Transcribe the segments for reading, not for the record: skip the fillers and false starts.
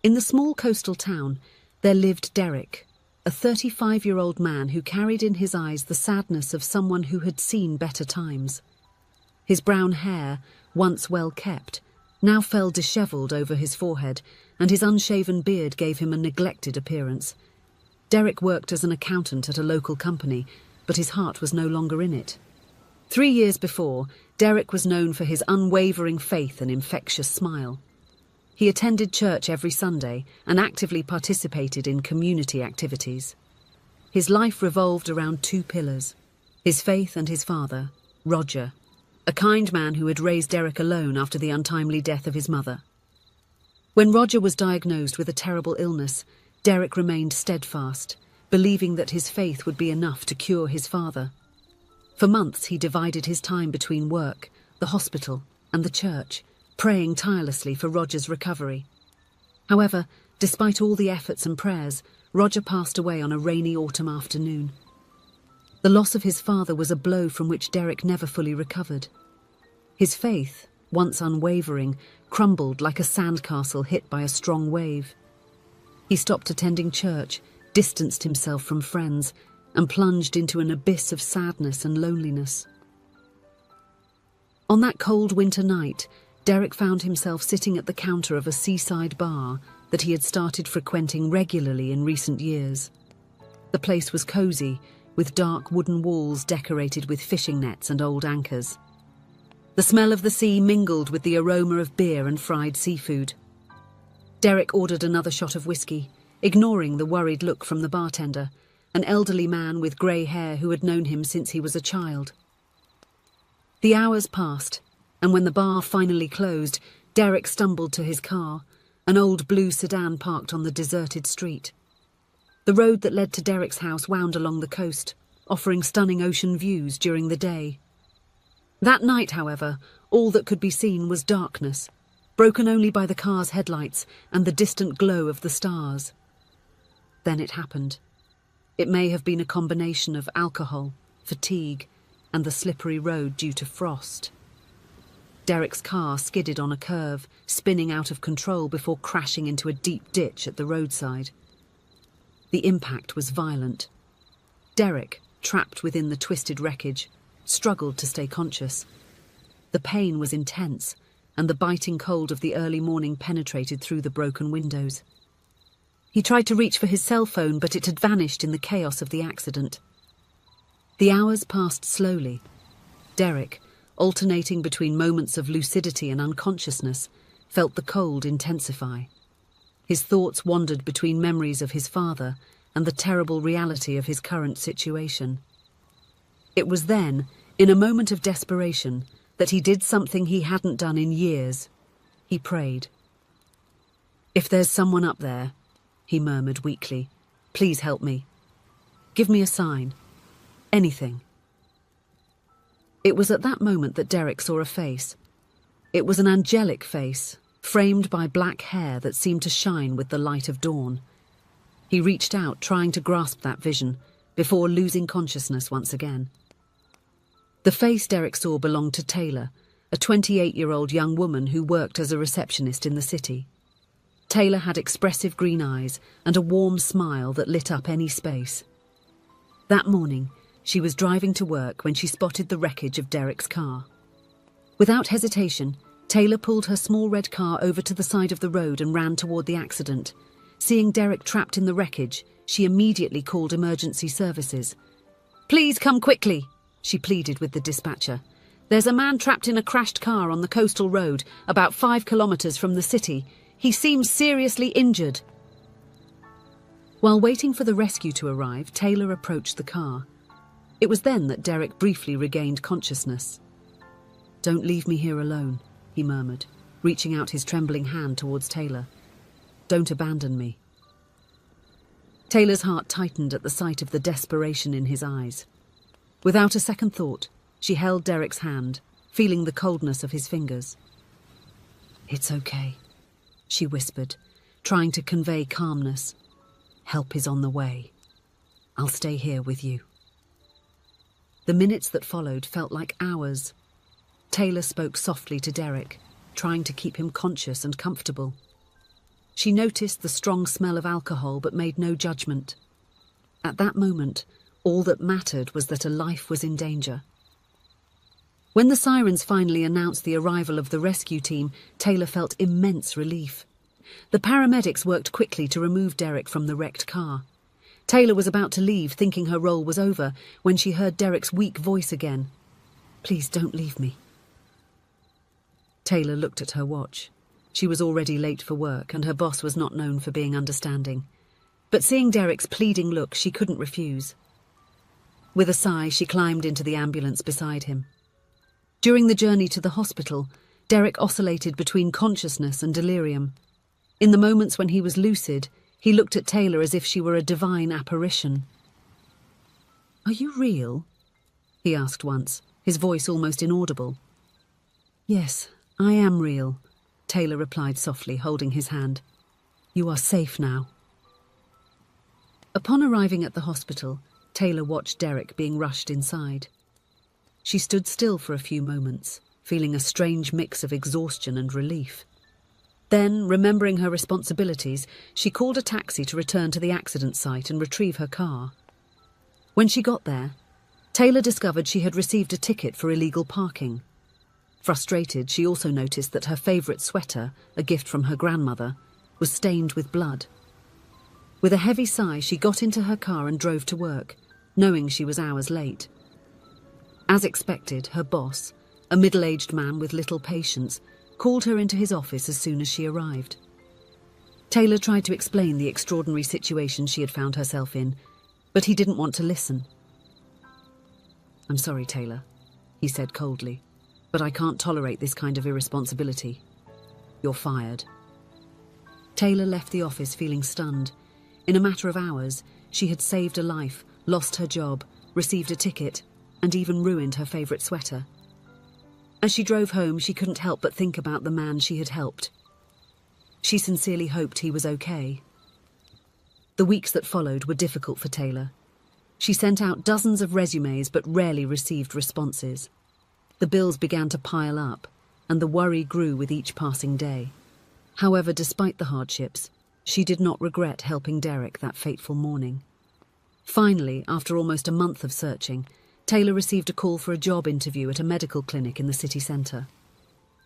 In the small coastal town, there lived Derek, a 35-year-old man who carried in his eyes the sadness of someone who had seen better times. His brown hair, once well kept, now fell dishevelled over his forehead, and his unshaven beard gave him a neglected appearance. Derek worked as an accountant at a local company, but his heart was no longer in it. 3 years before, Derek was known for his unwavering faith and infectious smile. He attended church every Sunday and actively participated in community activities. His life revolved around 2 pillars: his faith and his father, Roger, a kind man who had raised Derek alone after the untimely death of his mother. When Roger was diagnosed with a terrible illness, Derek remained steadfast, believing that his faith would be enough to cure his father. For months he divided his time between work, the hospital, and the church, praying tirelessly for Roger's recovery. However, despite all the efforts and prayers, Roger passed away on a rainy autumn afternoon. The loss of his father was a blow from which Derek never fully recovered. His faith, once unwavering, crumbled like a sandcastle hit by a strong wave. He stopped attending church, distanced himself from friends, and plunged into an abyss of sadness and loneliness. On that cold winter night, Derek found himself sitting at the counter of a seaside bar that he had started frequenting regularly in recent years. The place was cosy, with dark wooden walls decorated with fishing nets and old anchors. The smell of the sea mingled with the aroma of beer and fried seafood. Derek ordered another shot of whiskey, ignoring the worried look from the bartender, an elderly man with grey hair who had known him since he was a child. The hours passed, and when the bar finally closed, Derek stumbled to his car, an old blue sedan parked on the deserted street. The road that led to Derek's house wound along the coast, offering stunning ocean views during the day. That night, however, all that could be seen was darkness, broken only by the car's headlights and the distant glow of the stars. Then it happened. It may have been a combination of alcohol, fatigue, and the slippery road due to frost. Derek's car skidded on a curve, spinning out of control before crashing into a deep ditch at the roadside. The impact was violent. Derek, trapped within the twisted wreckage, struggled to stay conscious. The pain was intense, and the biting cold of the early morning penetrated through the broken windows. He tried to reach for his cell phone, but it had vanished in the chaos of the accident. The hours passed slowly. Derek, alternating between moments of lucidity and unconsciousness, felt the cold intensify. His thoughts wandered between memories of his father and the terrible reality of his current situation. It was then, in a moment of desperation, that he did something he hadn't done in years. He prayed. "If there's someone up there," he murmured weakly, "please help me. Give me a sign. Anything." It was at that moment that Derek saw a face. It was an angelic face, framed by black hair that seemed to shine with the light of dawn. He reached out, trying to grasp that vision, before losing consciousness once again. The face Derek saw belonged to Taylor, a 28-year-old young woman who worked as a receptionist in the city. Taylor had expressive green eyes and a warm smile that lit up any space. That morning, she was driving to work when she spotted the wreckage of Derek's car. Without hesitation, Taylor pulled her small red car over to the side of the road and ran toward the accident. Seeing Derek trapped in the wreckage, she immediately called emergency services. "Please come quickly," she pleaded with the dispatcher. "There's a man trapped in a crashed car on the coastal road, about 5 kilometers from the city. He seems seriously injured." While waiting for the rescue to arrive, Taylor approached the car. It was then that Derek briefly regained consciousness. "Don't leave me here alone," he murmured, reaching out his trembling hand towards Taylor. "Don't abandon me." Taylor's heart tightened at the sight of the desperation in his eyes. Without a second thought, she held Derek's hand, feeling the coldness of his fingers. "It's okay," she whispered, trying to convey calmness. "Help is on the way. I'll stay here with you." The minutes that followed felt like hours. Taylor spoke softly to Derek, trying to keep him conscious and comfortable. She noticed the strong smell of alcohol but made no judgment. At that moment, all that mattered was that a life was in danger. When the sirens finally announced the arrival of the rescue team, Taylor felt immense relief. The paramedics worked quickly to remove Derek from the wrecked car. Taylor was about to leave, thinking her role was over, when she heard Derek's weak voice again. "Please don't leave me." Taylor looked at her watch. She was already late for work, and her boss was not known for being understanding. But seeing Derek's pleading look, she couldn't refuse. With a sigh, she climbed into the ambulance beside him. During the journey to the hospital, Derek oscillated between consciousness and delirium. In the moments when he was lucid, he looked at Taylor as if she were a divine apparition. "Are you real?" he asked once, his voice almost inaudible. "Yes, I am real," Taylor replied softly, holding his hand. "You are safe now." Upon arriving at the hospital, Taylor watched Derek being rushed inside. She stood still for a few moments, feeling a strange mix of exhaustion and relief. Then, remembering her responsibilities, she called a taxi to return to the accident site and retrieve her car. When she got there, Taylor discovered she had received a ticket for illegal parking. Frustrated, she also noticed that her favourite sweater, a gift from her grandmother, was stained with blood. With a heavy sigh, she got into her car and drove to work, knowing she was hours late. As expected, her boss, a middle-aged man with little patience, called her into his office as soon as she arrived. Taylor tried to explain the extraordinary situation she had found herself in, but he didn't want to listen. "I'm sorry, Taylor," he said coldly, "but I can't tolerate this kind of irresponsibility. You're fired." Taylor left the office feeling stunned. In a matter of hours, she had saved a life, lost her job, received a ticket, and even ruined her favourite sweater. As she drove home, she couldn't help but think about the man she had helped. She sincerely hoped he was okay. The weeks that followed were difficult for Taylor. She sent out dozens of resumes but rarely received responses. The bills began to pile up, and the worry grew with each passing day. However, despite the hardships, she did not regret helping Derek that fateful morning. Finally, after almost a month of searching, Taylor received a call for a job interview at a medical clinic in the city centre.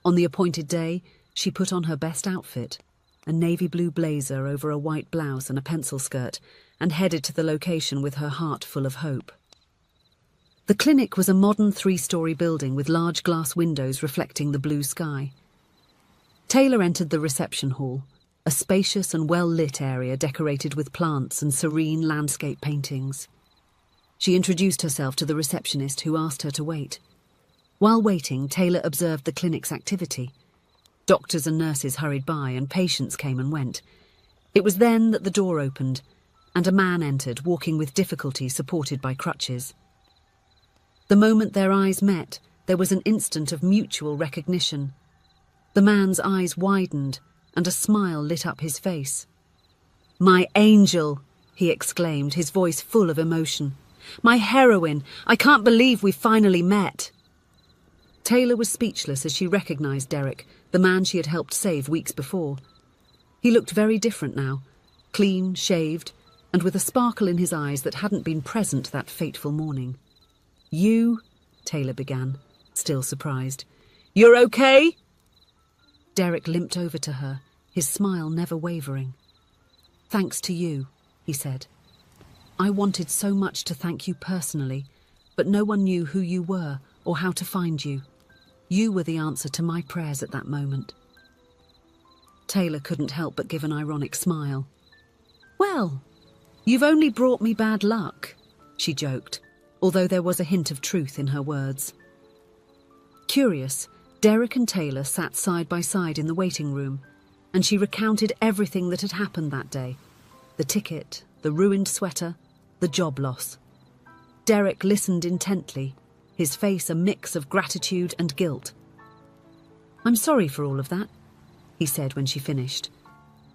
On the appointed day, she put on her best outfit, a navy blue blazer over a white blouse and a pencil skirt, and headed to the location with her heart full of hope. The clinic was a modern 3-story building with large glass windows reflecting the blue sky. Taylor entered the reception hall, a spacious and well-lit area decorated with plants and serene landscape paintings. She introduced herself to the receptionist, who asked her to wait. While waiting, Taylor observed the clinic's activity. Doctors and nurses hurried by, and patients came and went. It was then that the door opened, and a man entered, walking with difficulty, supported by crutches. The moment their eyes met, there was an instant of mutual recognition. The man's eyes widened, and a smile lit up his face. "My angel!" he exclaimed, his voice full of emotion. "My heroine! I can't believe we finally met!" Taylor was speechless as she recognised Derek, the man she had helped save weeks before. He looked very different now, clean, shaved, and with a sparkle in his eyes that hadn't been present that fateful morning. "You?" Taylor began, still surprised. "You're okay?" Derek limped over to her, his smile never wavering. "Thanks to you," he said. "I wanted so much to thank you personally, but no one knew who you were or how to find you. You were the answer to my prayers at that moment." Taylor couldn't help but give an ironic smile. "Well, you've only brought me bad luck," she joked, although there was a hint of truth in her words. Curious, Derek and Taylor sat side by side in the waiting room, and she recounted everything that had happened that day: the ticket, the ruined sweater, the job loss. Derek listened intently, his face a mix of gratitude and guilt. "I'm sorry for all of that," he said when she finished.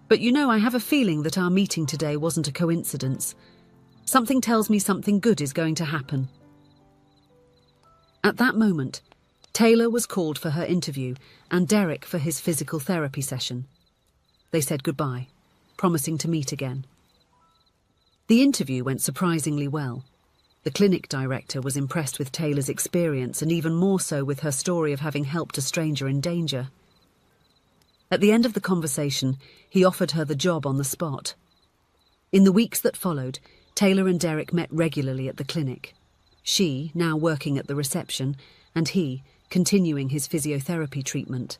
"But you know, I have a feeling that our meeting today wasn't a coincidence. Something tells me something good is going to happen." At that moment, Taylor was called for her interview and Derek for his physical therapy session. they said goodbye, promising to meet again. The interview went surprisingly well. The clinic director was impressed with Taylor's experience and even more so with her story of having helped a stranger in danger. At the end of the conversation, he offered her the job on the spot. In the weeks that followed, Taylor and Derek met regularly at the clinic. She, now working at the reception, and he, continuing his physiotherapy treatment.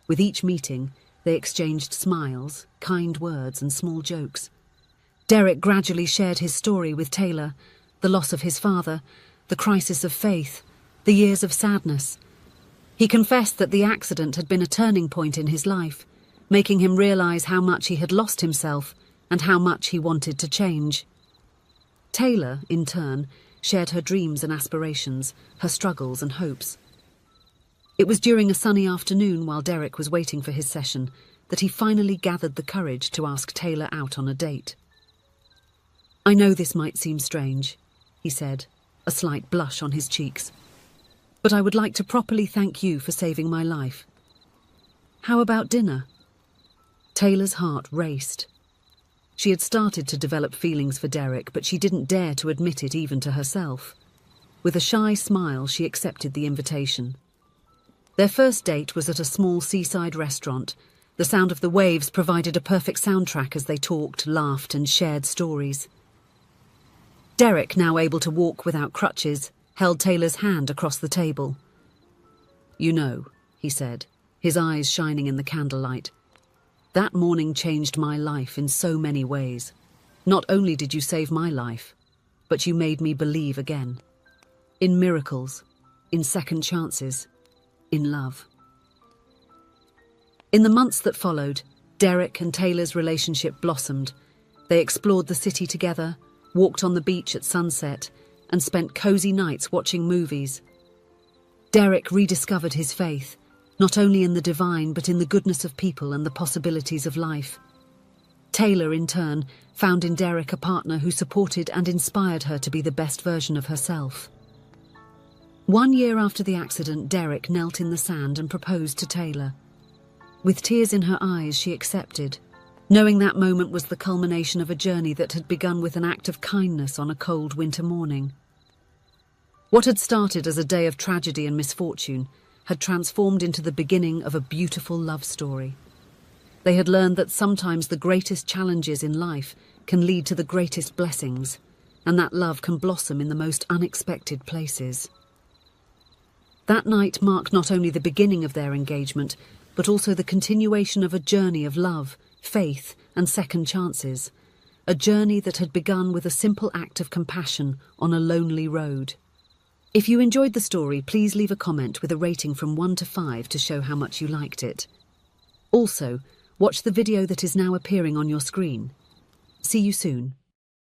With each meeting, they exchanged smiles, kind words, and small jokes. Derek gradually shared his story with Taylor, the loss of his father, the crisis of faith, the years of sadness. He confessed that the accident had been a turning point in his life, making him realize how much he had lost himself and how much he wanted to change. Taylor, in turn, shared her dreams and aspirations, her struggles and hopes. It was during a sunny afternoon while Derek was waiting for his session that he finally gathered the courage to ask Taylor out on a date. "I know this might seem strange," he said, a slight blush on his cheeks, "but I would like to properly thank you for saving my life. How about dinner?" Taylor's heart raced. She had started to develop feelings for Derek, but she didn't dare to admit it even to herself. With a shy smile, she accepted the invitation. Their first date was at a small seaside restaurant. The sound of the waves provided a perfect soundtrack as they talked, laughed, and shared stories. Derek, now able to walk without crutches, held Taylor's hand across the table. "You know," he said, his eyes shining in the candlelight, "that morning changed my life in so many ways. Not only did you save my life, but you made me believe again. In miracles, in second chances, in love." In the months that followed, Derek and Taylor's relationship blossomed. They explored the city together, walked on the beach at sunset, and spent cozy nights watching movies. Derek rediscovered his faith, not only in the divine but in the goodness of people and the possibilities of life. Taylor, in turn, found in Derek a partner who supported and inspired her to be the best version of herself. 1 year after the accident, Derek knelt in the sand and proposed to Taylor. With tears in her eyes, she accepted, knowing that moment was the culmination of a journey that had begun with an act of kindness on a cold winter morning. What had started as a day of tragedy and misfortune had transformed into the beginning of a beautiful love story. They had learned that sometimes the greatest challenges in life can lead to the greatest blessings, and that love can blossom in the most unexpected places. That night marked not only the beginning of their engagement, but also the continuation of a journey of love, faith, and second chances, a journey that had begun with a simple act of compassion on a lonely road. If you enjoyed the story, please leave a comment with a rating from 1 to 5 to show how much you liked it. Also, watch the video that is now appearing on your screen. See you soon.